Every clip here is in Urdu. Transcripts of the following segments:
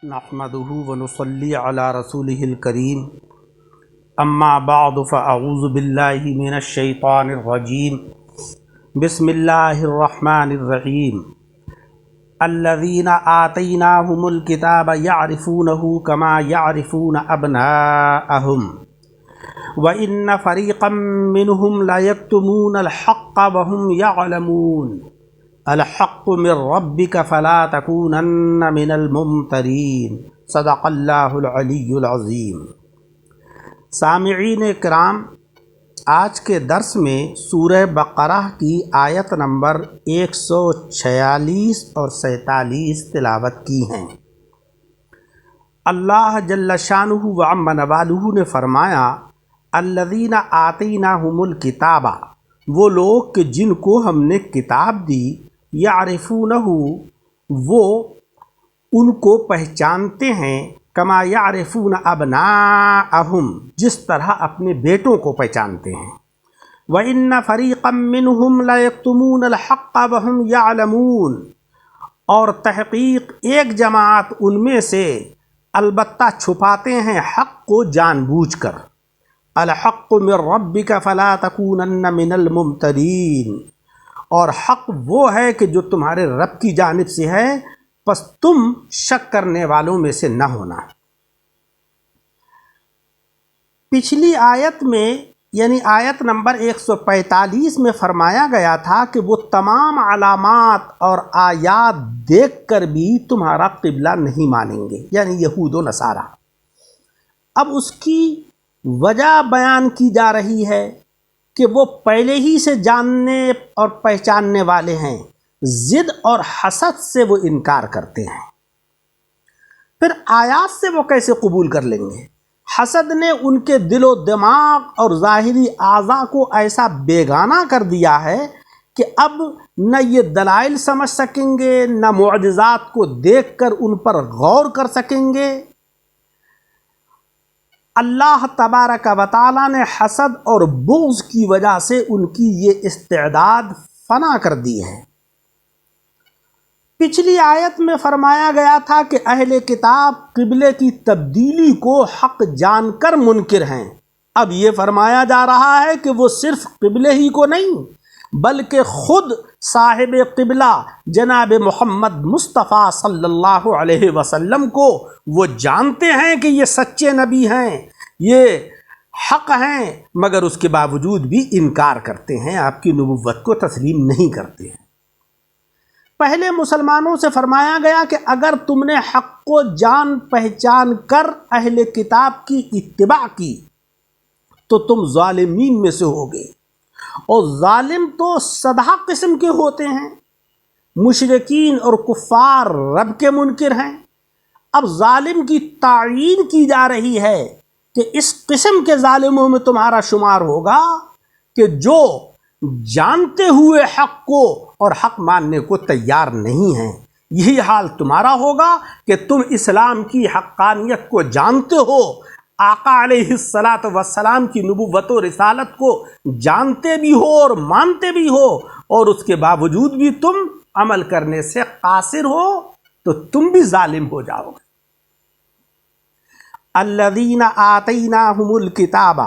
نحمده ونصلي على رسوله الكريم اما بعد فاعوذ بالله من الشيطان الرجيم بسم الله الرحمن الرحيم الذين آتيناهم الكتاب يعرفونه كما يعرفون أبناءهم وإن فريقا منهم ليكتمون الحق وهم يعلمون الحق من ربك فلا تكونن من الممترين صدق اللہ العلی العظیم۔ سامعین کرام، آج کے درس میں سورہ بقرہ کی آیت نمبر 146 اور 47 تلاوت کی ہیں۔ اللہ جل شانہ و عم نوالہ نے فرمایا الذین آتیناہم الکتاب، وہ لوگ کہ جن کو ہم نے کتاب دی، یعرفونہ، وہ ان کو پہچانتے ہیں، کما یعرفون ابناءہم، جس طرح اپنے بیٹوں کو پہچانتے ہیں۔ وَإِنَّ فَرِيقًا مِّنْهُمْ لَيَكْتُمُونَ الْحَقَّ وَهُمْ يَعْلَمُونَ، اور تحقیق ایک جماعت ان میں سے البتہ چھپاتے ہیں حق کو جان بوجھ کر۔ الحق من ربک فلا تکونن من الممترین، اور حق وہ ہے کہ جو تمہارے رب کی جانب سے ہے، پس تم شک کرنے والوں میں سے نہ ہونا۔ پچھلی آیت میں یعنی آیت نمبر 145 میں فرمایا گیا تھا کہ وہ تمام علامات اور آیات دیکھ کر بھی تمہارا قبلہ نہیں مانیں گے، یعنی یہود و نصارہ۔ اب اس کی وجہ بیان کی جا رہی ہے کہ وہ پہلے ہی سے جاننے اور پہچاننے والے ہیں، ضد اور حسد سے وہ انکار کرتے ہیں۔ پھر آیات سے وہ کیسے قبول کر لیں گے؟ حسد نے ان کے دل و دماغ اور ظاہری اعضاء کو ایسا بیگانہ کر دیا ہے کہ اب نہ یہ دلائل سمجھ سکیں گے، نہ معجزات کو دیکھ کر ان پر غور کر سکیں گے۔ اللہ تبارک و تعالیٰ نے حسد اور بغض کی وجہ سے ان کی یہ استعداد فنا کر دی ہے۔ پچھلی آیت میں فرمایا گیا تھا کہ اہل کتاب قبلے کی تبدیلی کو حق جان کر منکر ہیں۔ اب یہ فرمایا جا رہا ہے کہ وہ صرف قبلے ہی کو نہیں، بلکہ خود صاحب قبلہ جناب محمد مصطفیٰ صلی اللہ علیہ وسلم کو وہ جانتے ہیں کہ یہ سچے نبی ہیں، یہ حق ہیں، مگر اس کے باوجود بھی انکار کرتے ہیں، آپ کی نبوت کو تسلیم نہیں کرتے ہیں۔ پہلے مسلمانوں سے فرمایا گیا کہ اگر تم نے حق کو جان پہچان کر اہل کتاب کی اتباع کی تو تم ظالمین میں سے ہوگے، اور ظالم تو سدھا قسم کے ہوتے ہیں، مشرکین اور کفار رب کے منکر ہیں۔ اب ظالم کی تعیین کی جا رہی ہے کہ اس قسم کے ظالموں میں تمہارا شمار ہوگا کہ جو جانتے ہوئے حق کو اور حق ماننے کو تیار نہیں ہیں۔ یہی حال تمہارا ہوگا کہ تم اسلام کی حقانیت کو جانتے ہو، آقا علیہ الصلاۃ والسلام کی نبوت و رسالت کو جانتے بھی ہو اور مانتے بھی ہو، اور اس کے باوجود بھی تم عمل کرنے سے قاصر ہو، تو تم بھی ظالم ہو جاؤ گے۔ الذین آتیناہم الکتاب،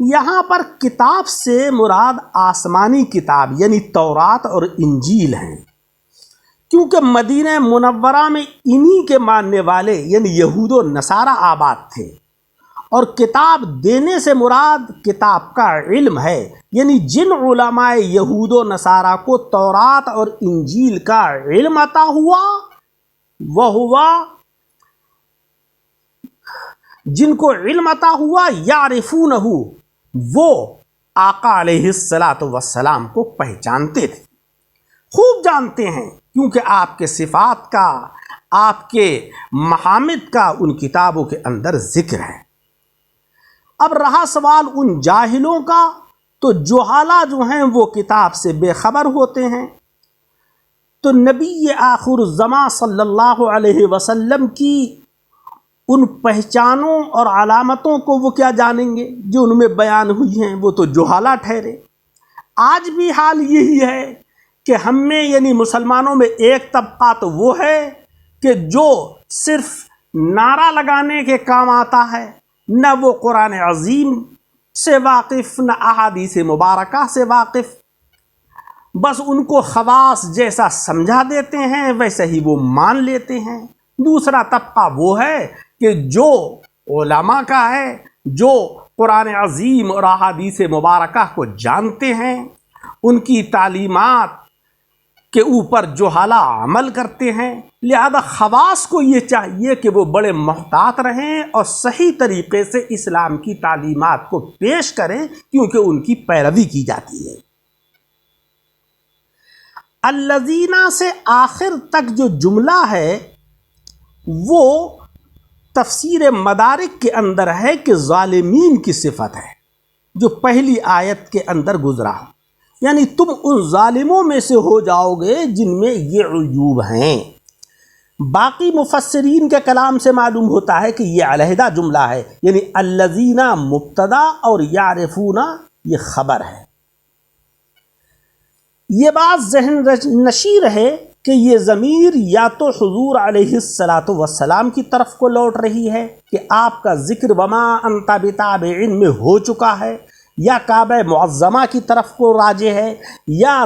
یہاں پر کتاب سے مراد آسمانی کتاب یعنی تورات اور انجیل ہیں، کیونکہ مدینہ منورہ میں انہی کے ماننے والے یعنی یہود و نصارہ آباد تھے، اور کتاب دینے سے مراد کتاب کا علم ہے، یعنی جن علماء یہود و نصارہ کو تورات اور انجیل کا علم عطا ہوا، وہ ہوا جن کو علم عطا ہوا، یعرفونہ، وہ آقا علیہ الصلاۃ والسلام کو پہچانتے تھے، خوب جانتے ہیں، کیونکہ آپ کے صفات کا، آپ کے محامد کا ان کتابوں کے اندر ذکر ہے۔ اب رہا سوال ان جاہلوں کا، تو جہالہ جو ہیں وہ کتاب سے بے خبر ہوتے ہیں، تو نبی آخر الزماں صلی اللہ علیہ وسلم کی ان پہچانوں اور علامتوں کو وہ کیا جانیں گے جو ان میں بیان ہوئی ہیں؟ وہ تو جہالہ ٹھہرے۔ آج بھی حال یہی ہے کہ ہم میں یعنی مسلمانوں میں ایک طبقہ تو وہ ہے کہ جو صرف نعرہ لگانے کے کام آتا ہے، نہ وہ قرآن عظیم سے واقف، نہ احادیث مبارکہ سے واقف، بس ان کو خواص جیسا سمجھا دیتے ہیں ویسے ہی وہ مان لیتے ہیں۔ دوسرا طبقہ وہ ہے کہ جو علماء کا ہے، جو قرآن عظیم اور احادیث مبارکہ کو جانتے ہیں، ان کی تعلیمات کے اوپر جوہلا عمل کرتے ہیں، لہذا خواص کو یہ چاہیے کہ وہ بڑے محتاط رہیں اور صحیح طریقے سے اسلام کی تعلیمات کو پیش کریں، کیونکہ ان کی پیروی کی جاتی ہے۔ الذین سے آخر تک جو جملہ ہے وہ تفسیر مدارک کے اندر ہے کہ ظالمین کی صفت ہے، جو پہلی آیت کے اندر گزرا، یعنی تم ان ظالموں میں سے ہو جاؤ گے جن میں یہ عیوب ہیں۔ باقی مفسرین کے کلام سے معلوم ہوتا ہے کہ یہ علیحدہ جملہ ہے، یعنی الذین مبتدا اور یعرفون یہ خبر ہے۔ یہ بات ذہن نشی رہے کہ یہ ضمیر یا تو حضور علیہ الصلاۃ والسلام کی طرف کو لوٹ رہی ہے کہ آپ کا ذکر وما انت بتابع میں ہو چکا ہے، یا کعبہ معظمہ کی طرف کو راجع ہے، یا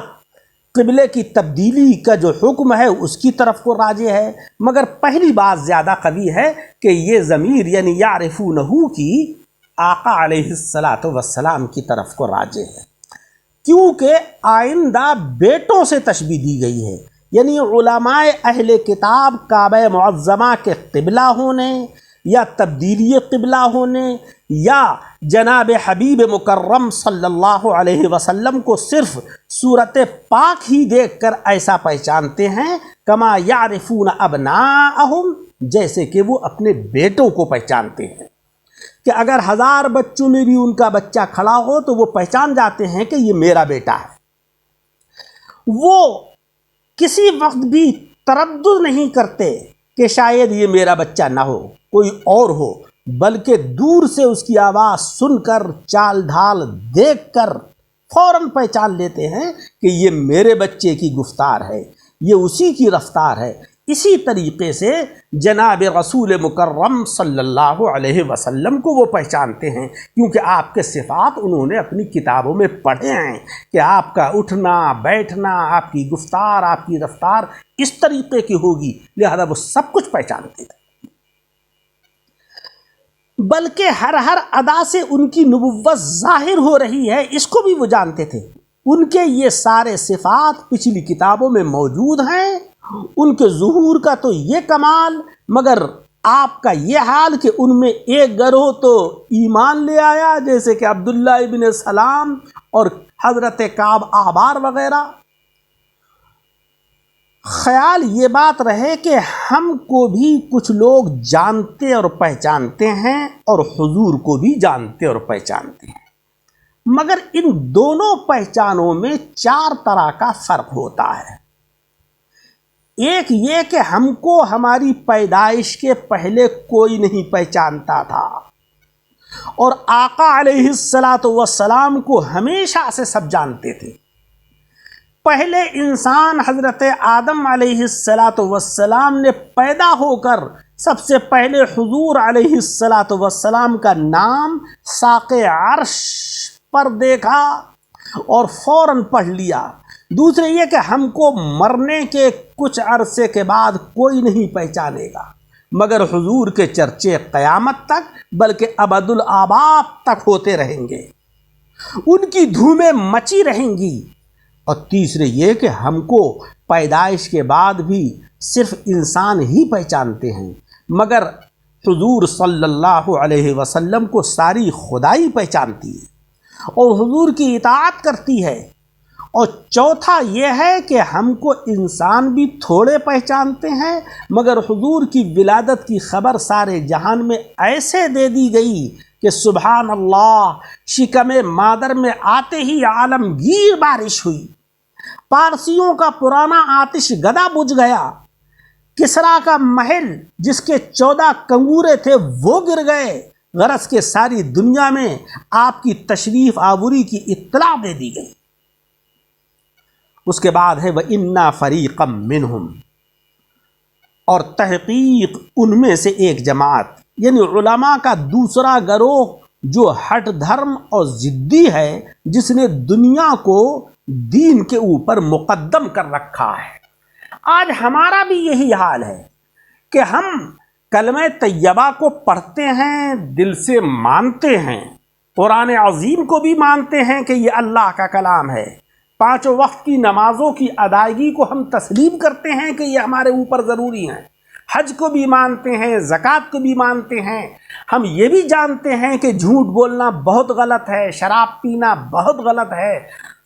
قبلے کی تبدیلی کا جو حکم ہے اس کی طرف کو راجع ہے، مگر پہلی بات زیادہ قوی ہے کہ یہ ضمیر یعنی یعرفونہ کی آقا علیہ الصلاۃ والسلام کی طرف کو راجع ہے، کیونکہ آئندہ بیٹوں سے تشبیہ دی گئی ہے، یعنی علماء اہل کتاب کعبہ معظمہ کے قبلہ ہونے یا تبدیلی قبلہ ہونے یا جناب حبیب مکرم صلی اللہ علیہ وسلم کو صرف صورت پاک ہی دیکھ کر ایسا پہچانتے ہیں کما یعرفون ابناءہم، جیسے کہ وہ اپنے بیٹوں کو پہچانتے ہیں، کہ اگر 1000 بچوں میں بھی ان کا بچہ کھڑا ہو تو وہ پہچان جاتے ہیں کہ یہ میرا بیٹا ہے۔ وہ کسی وقت بھی تردد نہیں کرتے کہ شاید یہ میرا بچہ نہ ہو، کوئی اور ہو، بلکہ دور سے اس کی آواز سن کر، چال ڈھال دیکھ کر فوراً پہچان لیتے ہیں کہ یہ میرے بچے کی گفتار ہے، یہ اسی کی رفتار ہے۔ اسی طریقے سے جناب رسول مکرم صلی اللہ علیہ وسلم کو وہ پہچانتے ہیں، کیونکہ آپ کے صفات انہوں نے اپنی کتابوں میں پڑھے ہیں کہ آپ کا اٹھنا بیٹھنا، آپ کی گفتار، آپ کی رفتار اس طریقے کی ہوگی، لہذا وہ سب کچھ پہچانتے تھے۔ بلکہ ہر ادا سے ان کی نبوت ظاہر ہو رہی ہے، اس کو بھی وہ جانتے تھے۔ ان کے یہ سارے صفات پچھلی کتابوں میں موجود ہیں، ان کے ظہور کا تو یہ کمال، مگر آپ کا یہ حال کہ ان میں ایک گروہ تو ایمان لے آیا، جیسے کہ عبداللہ ابن سلام اور حضرت کعب احبار وغیرہ۔ خیال یہ بات رہے کہ ہم کو بھی کچھ لوگ جانتے اور پہچانتے ہیں اور حضور کو بھی جانتے اور پہچانتے ہیں، مگر ان دونوں پہچانوں میں 4 طرح کا فرق ہوتا ہے۔ ایک یہ کہ ہم کو ہماری پیدائش کے پہلے کوئی نہیں پہچانتا تھا، اور آقا علیہ الصلاۃ والسلام کو ہمیشہ سے سب جانتے تھے۔ پہلے انسان حضرت آدم علیہ الصلاۃ والسلام نے پیدا ہو کر سب سے پہلے حضور علیہ الصلاۃ والسلام کا نام ساق عرش پر دیکھا اور فوراً پڑھ لیا۔ دوسرے یہ کہ ہم کو مرنے کے کچھ عرصے کے بعد کوئی نہیں پہچانے گا، مگر حضور کے چرچے قیامت تک بلکہ ابد الآباد تک ہوتے رہیں گے، ان کی دھومیں مچی رہیں گی۔ اور تیسرے یہ کہ ہم کو پیدائش کے بعد بھی صرف انسان ہی پہچانتے ہیں، مگر حضور صلی اللہ علیہ وسلم کو ساری خدائی پہچانتی ہے اور حضور کی اطاعت کرتی ہے۔ اور چوتھا یہ ہے کہ ہم کو انسان بھی تھوڑے پہچانتے ہیں، مگر حضور کی ولادت کی خبر سارے جہان میں ایسے دے دی گئی کہ سبحان اللہ، شکم مادر میں آتے ہی عالمگیر بارش ہوئی، پارسیوں کا پرانا آتش گدا بجھ گیا، کسرا کا محل جس کے 14 کنگورے تھے وہ گر گئے، غرض کہ ساری دنیا میں آپ کی تشریف آوری کی اطلاع دے دی گئی۔ اس کے بعد ہے وَإِنَّا فَرِيقًا مِّنْهُمْ، اور تحقیق ان میں سے ایک جماعت یعنی علماء کا دوسرا گروہ جو ہٹ دھرم اور ضدی ہے، جس نے دنیا کو دین کے اوپر مقدم کر رکھا ہے۔ آج ہمارا بھی یہی حال ہے کہ ہم کلمہ طیبہ کو پڑھتے ہیں، دل سے مانتے ہیں، قرآن عظیم کو بھی مانتے ہیں کہ یہ اللہ کا کلام ہے، 5 وقت کی نمازوں کی ادائیگی کو ہم تسلیم کرتے ہیں کہ یہ ہمارے اوپر ضروری ہیں، حج کو بھی مانتے ہیں، زکوٰۃ کو بھی مانتے ہیں، ہم یہ بھی جانتے ہیں کہ جھوٹ بولنا بہت غلط ہے، شراب پینا بہت غلط ہے،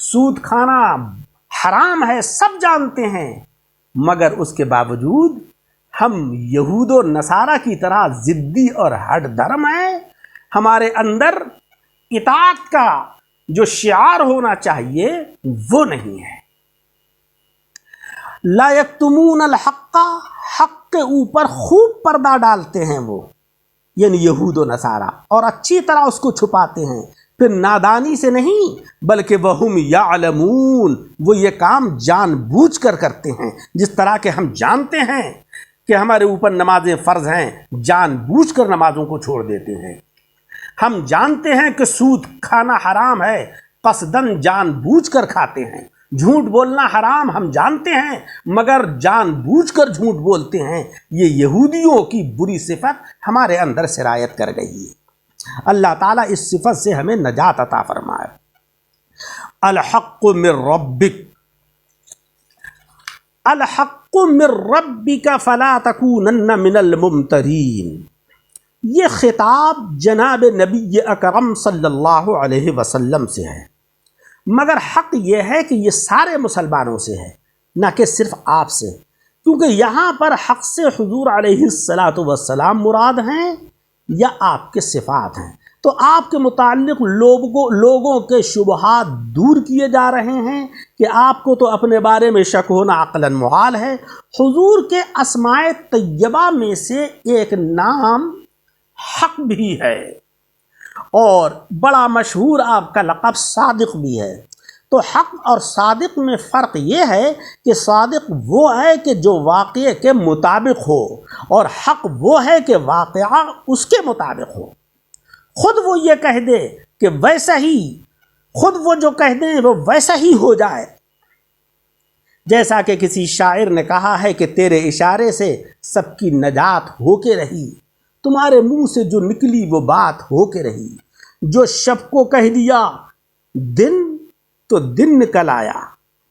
سود کھانا حرام ہے، سب جانتے ہیں، مگر اس کے باوجود ہم یہود و نصارہ کی طرح ضدی اور ہٹ دھرم ہیں۔ ہمارے اندر اطاعت کا جو شعار ہونا چاہیے وہ نہیں ہے۔ لا یکتمون الحق، حق کے اوپر خوب پردہ ڈالتے ہیں وہ، یعنی یہود و نصارہ، اور اچھی طرح اس کو چھپاتے ہیں، پھر نادانی سے نہیں بلکہ وہم یعلمون، وہ یہ کام جان بوجھ کر کرتے ہیں۔ جس طرح کہ ہم جانتے ہیں کہ ہمارے اوپر نمازیں فرض ہیں، جان بوجھ کر نمازوں کو چھوڑ دیتے ہیں۔ ہم جانتے ہیں کہ سود کھانا حرام ہے، قصدن جان بوجھ کر کھاتے ہیں۔ جھوٹ بولنا حرام ہم جانتے ہیں، مگر جان بوجھ کر جھوٹ بولتے ہیں۔ یہ یہودیوں کی بری صفت ہمارے اندر سرایت کر گئی ہے۔ اللہ تعالیٰ اس صفت سے ہمیں نجات عطا فرمائے۔ الحق من ربک، الحق من ربک فلا تکونن من الممترین۔ یہ خطاب جناب نبی اکرم صلی اللہ علیہ وسلم سے ہے، مگر حق یہ ہے کہ یہ سارے مسلمانوں سے ہے، نہ کہ صرف آپ سے، کیونکہ یہاں پر حق سے حضور علیہ السلام مراد ہیں یا آپ کے صفات ہیں۔ تو آپ کے متعلق لوگوں کے شبہات دور کیے جا رہے ہیں کہ آپ کو تو اپنے بارے میں شک ہونا عقلاً محال ہے۔ حضور کے اسماء طیبہ میں سے ایک نام حق بھی ہے، اور بڑا مشہور آپ کا لقب صادق بھی ہے۔ تو حق اور صادق میں فرق یہ ہے کہ صادق وہ ہے کہ جو واقعے کے مطابق ہو، اور حق وہ ہے کہ واقعہ اس کے مطابق ہو۔ خود وہ یہ کہہ دے کہ ویسا ہی، خود وہ جو کہہ دیں وہ ویسا ہی ہو جائے، جیسا کہ کسی شاعر نے کہا ہے کہ تیرے اشارے سے سب کی نجات ہو کے رہی، تمہارے منہ سے جو نکلی وہ بات ہو کے رہی، جو شب کو کہہ دیا دن تو دن نکل آیا،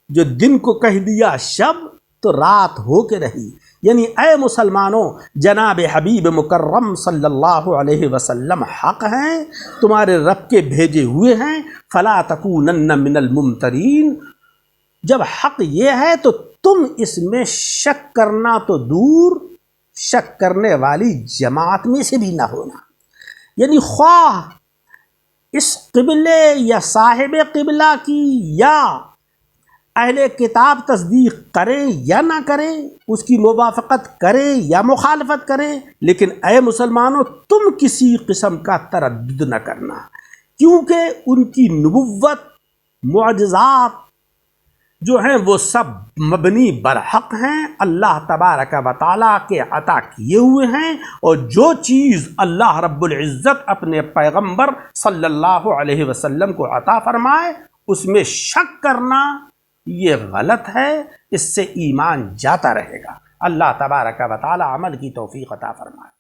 جو دن کو کہہ دیا شب تو رات ہو کے رہی۔ یعنی اے مسلمانوں، جناب حبیب مکرم صلی اللہ علیہ وسلم حق ہیں، تمہارے رب کے بھیجے ہوئے ہیں، فلا تکونن من الممترین۔ جب حق یہ ہے تو تم اس میں شک کرنا تو دور، شک کرنے والی جماعت میں سے بھی نہ ہونا۔ یعنی خواہ اس قبلے یا صاحب قبلہ کی یا اہل کتاب تصدیق کریں یا نہ کریں، اس کی موافقت کریں یا مخالفت کریں، لیکن اے مسلمانوں تم کسی قسم کا تردد نہ کرنا، کیونکہ ان کی نبوت، معجزات جو ہیں وہ سب مبنی برحق ہیں، اللہ تبارک و تعالیٰ کے عطا کیے ہوئے ہیں، اور جو چیز اللہ رب العزت اپنے پیغمبر صلی اللہ علیہ وسلم کو عطا فرمائے اس میں شک کرنا یہ غلط ہے، اس سے ایمان جاتا رہے گا۔ اللہ تبارک و تعالیٰ عمل کی توفیق عطا فرمائے۔